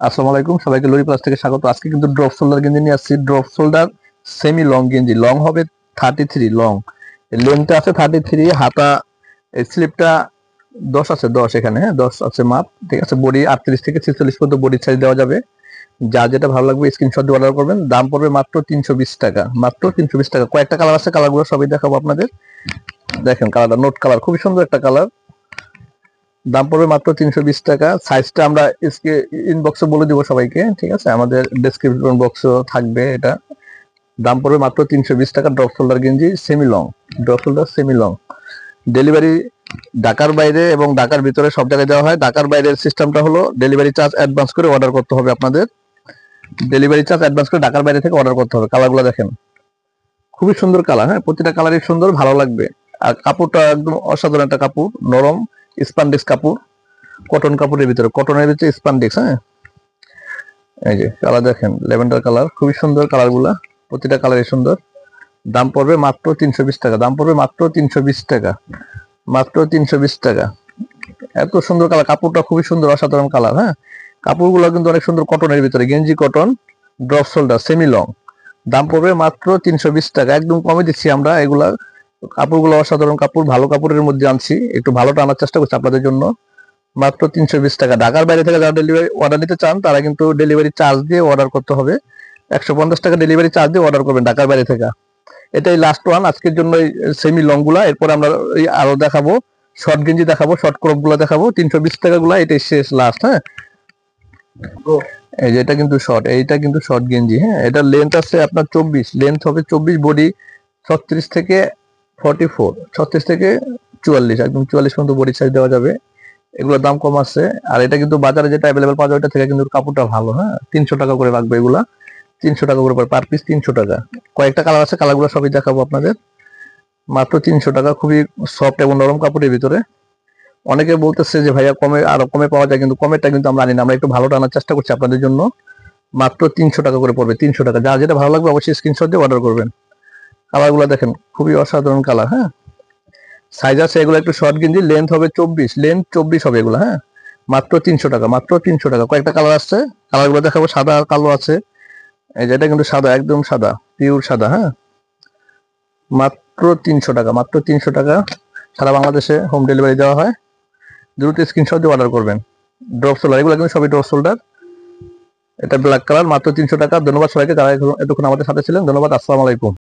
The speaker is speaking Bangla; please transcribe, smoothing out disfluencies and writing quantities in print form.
আসসালামু আলাইকুম, সবাইকে লরি প্লাস থেকে স্বাগত। আজকে কিন্তু ড্রপ শোল্ডার গেঞ্জি নিয়ে আসছি। ড্রপ শোল্ডার সেমি লং গেঞ্জি, লং হবে 33, লং লেন্থটা আছে 33, হাতা স্লিপটা 10 আছে, 10 এখানে, হ্যাঁ 10 আছে মাপ, ঠিক আছে। বডি 38 থেকে 46 পর্যন্ত বডি সাইজ দেওয়া যাবে। যা যেটা ভালো লাগবে স্ক্রিনশট দিয়ে অর্ডার করবেন। দাম পড়বে মাত্র 320 টাকা, মাত্র 320 টাকা। কয়েকটা কালার আছে, কালারগুলো সবই দেখাবো আপনাদের। দেখেন কালারটা নোট কালার, খুবই সুন্দর একটা কালার। দাম পড়বে মাত্র 320 টাকা। সাইজটা আমরা ইনবক্সে বলে দিব সবাইকে, ঠিক আছে, আমাদের ডেসক্রিপশন বক্সও থাকবে এটা। দাম পড়বে মাত্র 320 টাকা। ড্রপ শোল্ডার গেঞ্জি semi long, drop shoulder semi long. Delivery ঢাকার বাইরে এবং ঢাকার ভিতরে সব জায়গায় দেওয়া হয়। ঢাকার বাইরের সিস্টেমটা হলো ডেলিভারি চার্জ অ্যাডভান্স করে অর্ডার করতে হবে আপনাদের। ডেলিভারি চার্জ অ্যাডভান্স করে ঢাকার বাইরে থেকে অর্ডার করতে হবে। কালারগুলো দেখেন, খুবই সুন্দর কালার, হ্যাঁ প্রতিটা কালারই সুন্দর, ভালো লাগবে। আর কাপড়টা একদম অসাধারণ একটা কাপড়, নরম স্পান্ডেক্স কাপড়, কটন কাপড়ের ভিতরে, কটনের ভিতরে স্পান্ডেক্স। হ্যাঁ এই যে কালার দেখেন, ল্যাভেন্ডার কালার, খুবই সুন্দর কালারগুলা, প্রতিটা কালারই সুন্দর। দাম পড়বে মাত্র 320 টাকা, দাম পড়বে মাত্র 320 টাকা, মাত্র 320 টাকা। এত সুন্দর কালার, কাপড়টা খুবই সুন্দর, অসাধারণ কালার। হ্যাঁ কাপড়গুলো কিন্তু অনেক সুন্দর, কটনের ভিতরে, গেঞ্জি cotton, drop shoulder semi long. দাম পড়বে মাত্র 320 টাকা, একদম কমে দিচ্ছি আমরা। এগুলা কাপড়গুলো অসাধারণ কাপড়, ভালো কাপড়ের মধ্যে আনছি, একটু ভালোটা আনার চেষ্টা করছি আপনাদের জন্য। মাত্র 320 টাকা। ঢাকার বাইরে থেকে যারা ডেলিভারি অর্ডার নিতে চান তারা কিন্তু ডেলিভারি চার্জ দিয়ে অর্ডার করতে হবে। 150 টাকা ডেলিভারি চার্জ দিয়ে অর্ডার করবেন ঢাকার বাইরে থেকে। এটাই লাস্ট ওয়ান আজকের জন্য, সেমি লং গুলা। এরপর আমরা আরো দেখাবো, শর্ট গেঞ্জি দেখাবো, শর্ট ক্রপ গুলা দেখাবো। 320 টাকা গুলা এটাই শেষ, লাস্ট। হ্যাঁ এই যে এটা কিন্তু শর্ট, এইটা কিন্তু শর্ট গেঞ্জি। হ্যাঁ এটা লেন্থ আছে আপনার 24, লেন্থ হবে 24, বডি 36 থেকে 44, 36 থেকে 44, একদম 44 পর্যন্ত বডি সাইজ দেওয়া যাবে। এগুলোর দাম কম আছে। আর এটা কিন্তু বাজারে যেটা অ্যাভেলেবল পাওয়া যায় ওটা থেকে কিন্তু কাপড়টা ভালো। হ্যাঁ 300 টাকা করে লাগবে এগুলা, 300 টাকা করে পার পিস, 300 টাকা। কয়েকটা কালার আছে, কালারগুলো সবই দেখাবো আপনাদের। মাত্র 300 টাকা, খুবই সফট এবং নরম কাপড়ের ভিতরে। অনেকে বলতেছে যে ভাইয়া কমে, আরো কমে পাওয়া যায়, কিন্তু কমেরটা কিন্তু আমরা আনি না, আমরা একটু ভালোটা আনার চেষ্টা করছি আপনাদের জন্য। মাত্র 300 টাকা করে পড়বে, 300 টাকা। যা যেটা ভালো লাগবে অবশ্যই স্ক্রিনশট দিয়ে অর্ডার করবেন। কালারগুলো দেখেন, খুবই অসাধারণ কালার। হ্যাঁ সাইজ আছে, এগুলো একটু শর্ট গেঞ্জি, লেন্থ হবে 24, লেন্থ 24 হবে এগুলো। হ্যাঁ মাত্র 300 টাকা, মাত্র 300 টাকা। কয়েকটা কালার আছে, কালারগুলো দেখাবো। সাদা আর কালো আছে। এই যেটা কিন্তু সাদা, একদম সাদা, পিওর সাদা। হ্যাঁ মাত্র 300 টাকা, মাত্র 300 টাকা। সারা বাংলাদেশে হোম ডেলিভারি দেওয়া হয়। দ্রুত স্ক্রিনশট দিয়ে অর্ডার করবেন। ড্রপ শোল্ডার, এগুলো কিন্তু সবই ড্রপ শোল্ডার। এটা ব্ল্যাক কালার, মাত্র 300 টাকা। ধন্যবাদ সবাইকে যারা এতক্ষণ আমাদের সাথে ছিলেন, ধন্যবাদ। আসসালামু আলাইকুম।